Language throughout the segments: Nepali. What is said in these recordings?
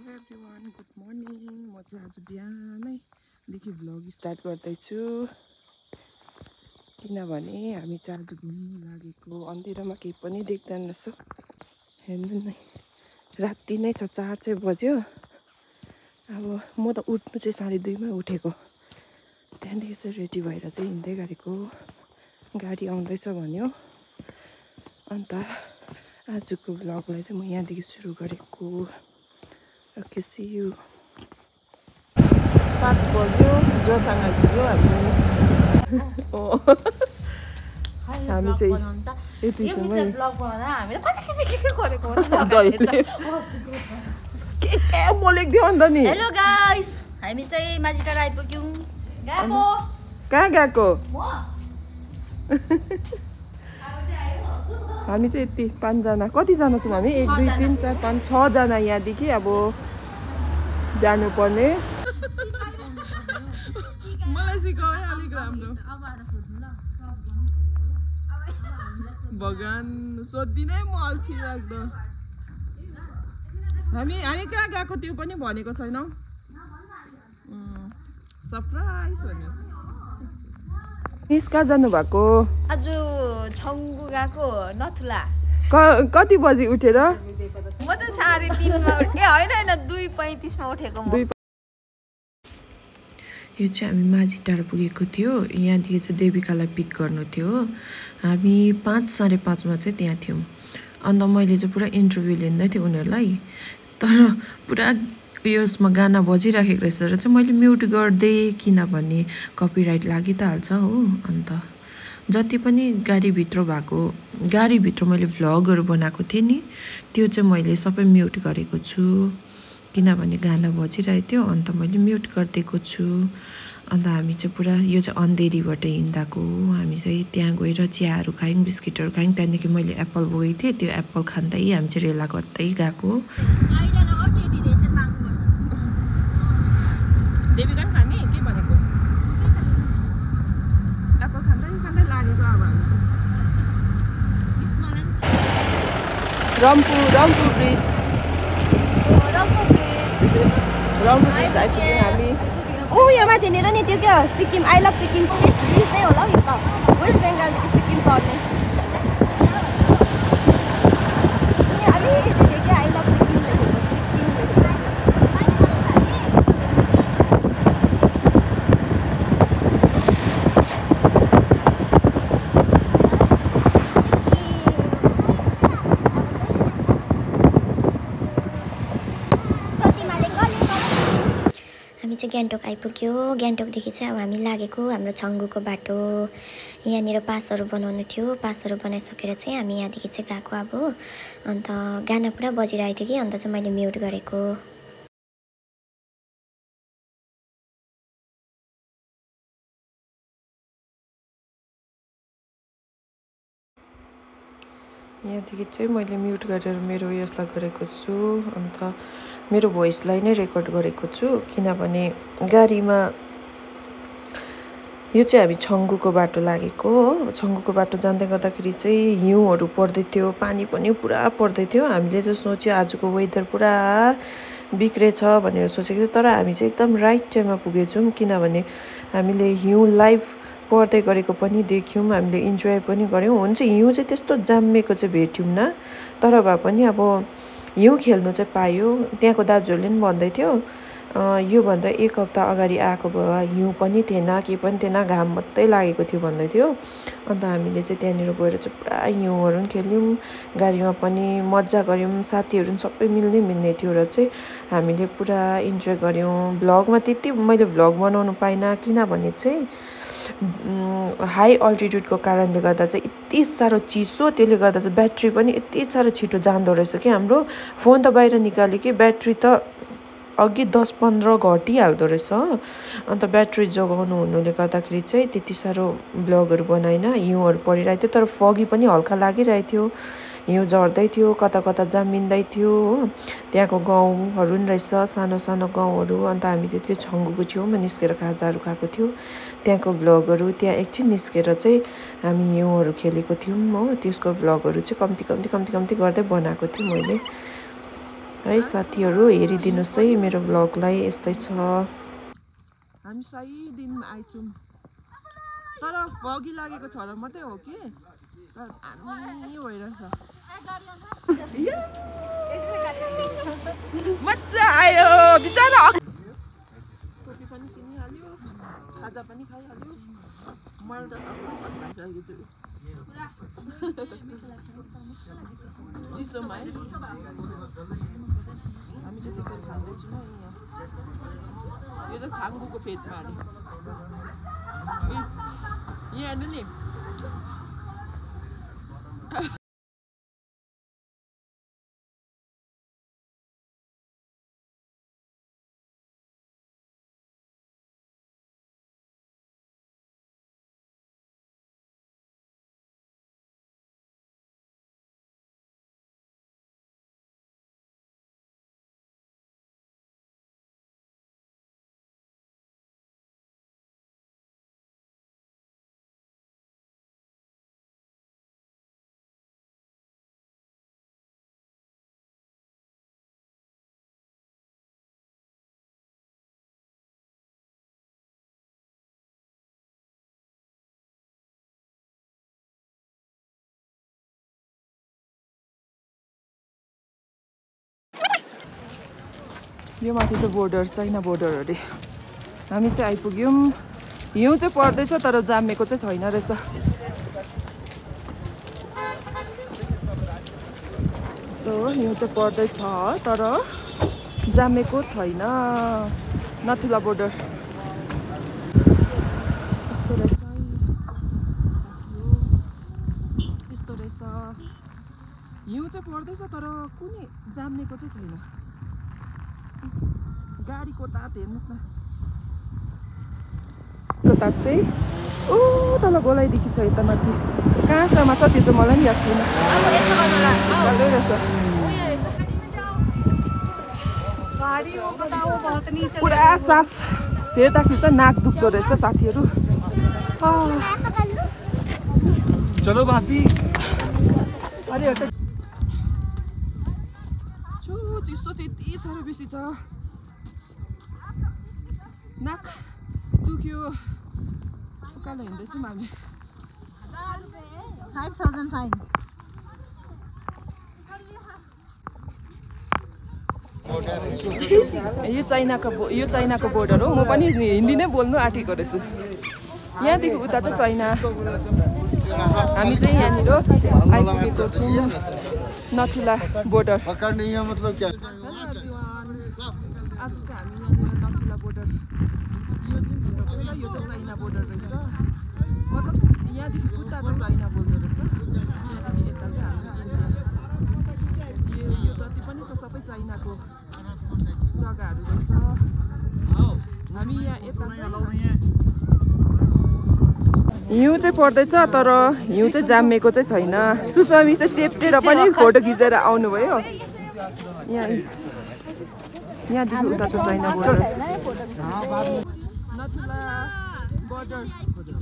Hello everyone, good morning. म चाहिँ आज बिहानैदेखि भ्लग स्टार्ट गर्दैछु किनभने हामी चाहिँ आज घुम्नु लागेको। अँधेरोमा केही पनि देख्दैन रहेछ। हेर्नु नै राति नै छ, 4 चाहिँ बज्यो। अब म त उठ्नु चाहिँ 2:30मा उठेको। त्यहाँदेखि चाहिँ रेडी भएर चाहिँ हिँड्दै गरेको। गाडी आउँदैछ भन्यो। अन्त आजको भ्लगलाई चाहिँ म यहाँदेखि सुरु गरेको। Okay, C you. 5 बज्यो, जोरथाङ आइपुग्यो हामी चाहिँ यति छौँ है। के बोलेको थियो अन्त नि? हेलो गाइस, हामी चाहिँ माझीटार आइपुग्यौँ। कहाँ गएको? हामी चाहिँ यति 5 जना। कतिजना छौँ हामी? 1 2 3 4 5 6 जना यहाँदेखि अब जानुपर्ने। मलाई सिकाउ है अलिक राम्रो। भगवान सोधिदिनै म अल्छी लाग्दो। हामी कहाँ गएको त्यो पनि भनेको छैनौ। सरप्राइज भन्यो। कहाँ जानु भएको? आज छङ्गु गएको, नथुला। कति बजी उठेर? म त 3:30मा उठे। होइन 2:35मा उठेको म। यो चाहिँ हामी माझीटार पुगेको थियो। यहाँदेखि चाहिँ देविकालाई पिक गर्नु थियो। हामी 5 साढे 5मा चाहिँ त्यहाँ थियौँ। अन्त मैले चाहिँ पुरा इन्टरभ्यू लिँदै थिएँ उनीहरूलाई। तर पुरा यसमा गाना बजिराखेको रहेछ र चाहिँ मैले म्युट गरिदिएँ किनभने कपिराइट लागि त हाल्छ हो। अन्त जति पनि गाडीभित्र मैले भ्लगहरू बनाएको थिएँ नि, त्यो चाहिँ मैले सबै म्युट गरेको छु किनभने गाना बजिरहेको थियो। अन्त मैले म्युट गरिदिएको छु। अन्त हामी चाहिँ पुरा यो चाहिँ अँधेरीबाट हिँड्दाको। हामी चाहिँ त्यहाँ गएर चियाहरू खायौँ, बिस्किटहरू खायौँ। त्यहाँदेखि मैले एप्पल बोकेको थिएँ, त्यो एप्पल खाँदै हामी चाहिँ रेला गर्दै गएको। देविका खाने के भनेको? एप्पल खाँदै लागेको। अब हामी रम्फू ब्रिज आइपुग्यौँ हामी। यो माथि हेरेर नि त्यो क्या Sikkim, I love Sikkim west bridge नै होला यो त। वेस्ट बेङ्गालदेखि सिक्किम पर्ने। अलिकति थियो क्या आई लभ सिक्किम लेखेको। हामी चाहिँ गान्तोक आइपुग्यो। गान्तोकदेखि चाहिँ अब हामी लागेको हाम्रो छङ्गुको बाटो। यहाँनिर पासहरू बनाउनु थियो। पासहरू बनाइसकेर चाहिँ हामी यहाँदेखि चाहिँ गएको अब। अन्त गाना पुरा बजिरहेको थियो कि, अन्त चाहिँ मैले म्युट गरेको। यहाँदेखि चाहिँ मैले म्युट गरेर मेरो यसलाई गरेको छु। अन्त मेरो भोइसलाई नै रेकर्ड गरेको छु किनभने गाडीमा यो चाहिँ हामी छङ्गुको बाटो लागेको हो। छङ्गुको बाटो जाँदै गर्दाखेरि चाहिँ हिउँहरू पर्दै थियो, पानी पनि पुरा पर्दै थियो। हामीले चाहिँ सोच्यो आजको वेदर पुरा बिग्रेछ भनेर सोचेको थियो। तर हामी चाहिँ एकदम राइट टाइममा पुगेछौँ किनभने हामीले हिउँ लाइभ पर्दै गरेको पनि देख्यौँ, हामीले इन्जोय पनि गऱ्यौँ। हुन्छ हिउँ चाहिँ त्यस्तो जाम्मेको चाहिँ भेट्यौँ न, तर भए पनि अब हिउँ खेल्नु चाहिँ पायो। त्यहाँको दाजुहरूले पनि भन्दै थियो योभन्दा 1 हप्ता अगाडि आएको भए हिउँ पनि थिएन, केही पनि थिएन, घाम मात्रै लागेको थियो भन्दै थियो। अन्त हामीले चाहिँ त्यहाँनिर गएर चाहिँ पुरा हिउँहरू पनि खेल्यौँ, गाडीमा पनि मजा गऱ्यौँ। साथीहरू पनि सबै मिल्ने थियो र चाहिँ हामीले पुरा इन्जोय गऱ्यौँ। भ्लगमा त्यति मैले भ्लग बनाउनु पाइनँ किनभने चाहिँ हाई अल्टिट्युडको कारणले गर्दा चाहिँ यति साह्रो चिसो, त्यसले गर्दा चाहिँ ब्याट्री पनि यति साह्रो छिटो जाँदो रहेछ कि हाम्रो फोन त बाहिर निकाल्यो कि ब्याट्री त अघि 10-15 घटिहाल्दो रहेछ। अन्त ब्याट्री जोगाउनु हुनुले गर्दाखेरि चाहिँ त्यति साह्रो भ्लगहरू बनाइन। हिउँहरू परिरहेको थियो तर फगी पनि हल्का लागिरहेको थियो, हिउँ झर्दै थियो, कता कता जामिँदै थियो हो। त्यहाँको गाउँहरू पनि रहेछ, सानो सानो गाउँहरू। अन्त हामीले त्यो छङ्गुको छेउमा निस्केर खाजाहरू खाएको थियो। त्यहाँको भ्लगहरू त्यहाँ एकछिन निस्केर चाहिँ हामी हिउँहरू खेलेको थियौँ हो। त्यसको भ्लगहरू चाहिँ कम्ती गर्दै बनाएको थिएँ मैले। है साथीहरू हेरिदिनुहोस् है मेरो भ्लगलाई यस्तै छ हामी सही दिनमा आइछौँ तर फगी लागेको छ र मात्रै हो कि तर हामी भइरहेछ मजा आयो बिचारा टोपी पनि किनिहाल्यो खाजा पनि खाइहाल्यो मैले त भनिसकेको छु चिसोमा है हामी चाहिँ त्यसरी खाँदैछौँ यो चाहिँ छाङ्गुको पेटमा अरे यहाँ हेर्नु नि यो माथि चाहिँ बोर्डर चाइना बोर्डर अरे हामी चाहिँ आइपुग्यौँ हिउँ चाहिँ पर्दैछ तर जामेको चाहिँ छैन रहेछ सो हिउँ चाहिँ पर्दैछ तर जामेको छैन नथुला बोर्डर यस्तो रहेछ हिउँ चाहिँ पर्दैछ तर कुनै जामेको चाहिँ छैन गाडीको तात हेर्नुहोस् न त्यो तात चाहिँ ओ तल गोलाइदेखि छ यता माथि कहाँसम्म छ त्यो चाहिँ मलाई पनि याद छैन पुरा सास फेर्दाखेरि चाहिँ नाक दुख्दो रहेछ साथीहरू चलो भाभी चिसो चाहिँ यति साह्रो बेसी छ नाक दुख्यो उकालो हिँड्दैछौँ हामी 5,000 फाइन यो चाइनाको बोर्डर हो म पनि हिन्दी नै बोल्नु आँटेको रहेछु यहाँदेखि उता चाहिँ चाइना हामी चाहिँ यहाँनिर आइपुगेको छौँ नथुला बोर्डर आज चाहिँ हामी यहाँनिर नथुला बोर्डर यो चाहिँ चाइना बोर्डर रहेछ मतलब यहाँदेखि उता चाहिँ चाइना बोल्दो रहेछ यहाँदेखि यता चाहिँ हामी यो जति पनि छ सबै चाइनाको जग्गाहरू रहेछ हामी यहाँ यता हिउँ चाहिँ पर्दैछ तर हिउँ चाहिँ जामेको चाहिँ छैन सुस्वामी चाहिँ चेप्टेर पनि फोटो खिचेर आउनुभयो यहाँदेखि उता चाहिँ चाइना बोर्डर नथुला बोर्डर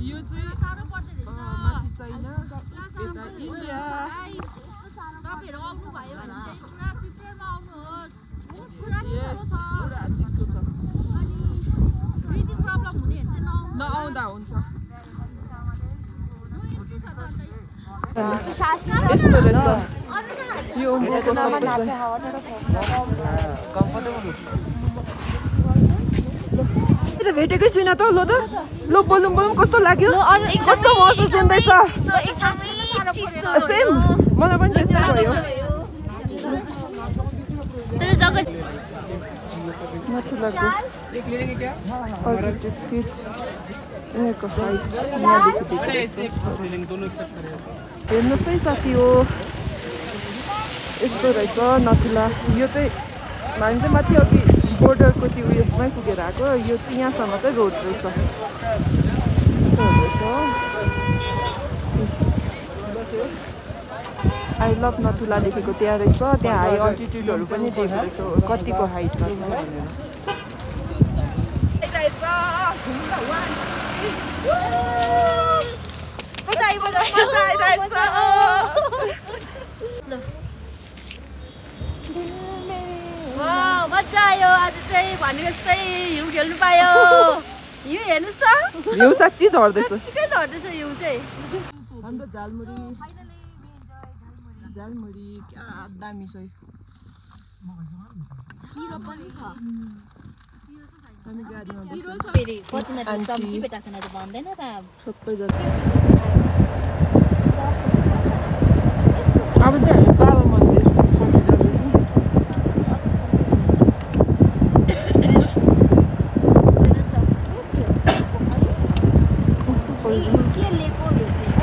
यो चाहिँ माथि चाइना यता इन्डिया पुरा चिसो छ नआउँदा हुन्छ यस्तो रहेछ यो उम्रेको भेटेकै छुइनँ त ल त ल बोलौँ कस्तो लाग्यो कस्तो महसुस हुँदैछ सेम मलाई पनि त्यस्तै भयो नथुलाको यहाँको साइज हेर्नुहोस् है साथी हो यस्तो रहेछ नथुला यो चाहिँ हामी चाहिँ माथि अघि बोर्डरको त्यो उयसमै पुगेर आएको यो चाहिँ यहाँसम्म चाहिँ रोड रहेछ आई लभ नथुला लेखेको त्यहाँ रहेछ त्यहाँ हाई अल्टिट्युडहरू पनि दिएको रहेछ कतिको हाइटमा छ भनेर मजा आयो आज चाहिँ भनेको जस्तै हिउँ खेल्नु पायो हिउँ हेर्नुहोस् त हिउँ साँच्ची झर्दैछ साँच्चीकै झर्दैछ हिउँ चाहिँ हाम्रो झालमुरी क्या दामी छ पिरो पनि छ हामी गाडीमा पिरो छ फेरि कतिमा त चम्ची भेटाएको छैन त भन्दैन त सबैजना अब चाहिँ बाबा मन्दिर पछि जाँदैछ के लेको यो चाहिँ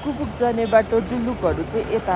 कुबुक जाने बाटो जुलुकहरू चाहिँ यता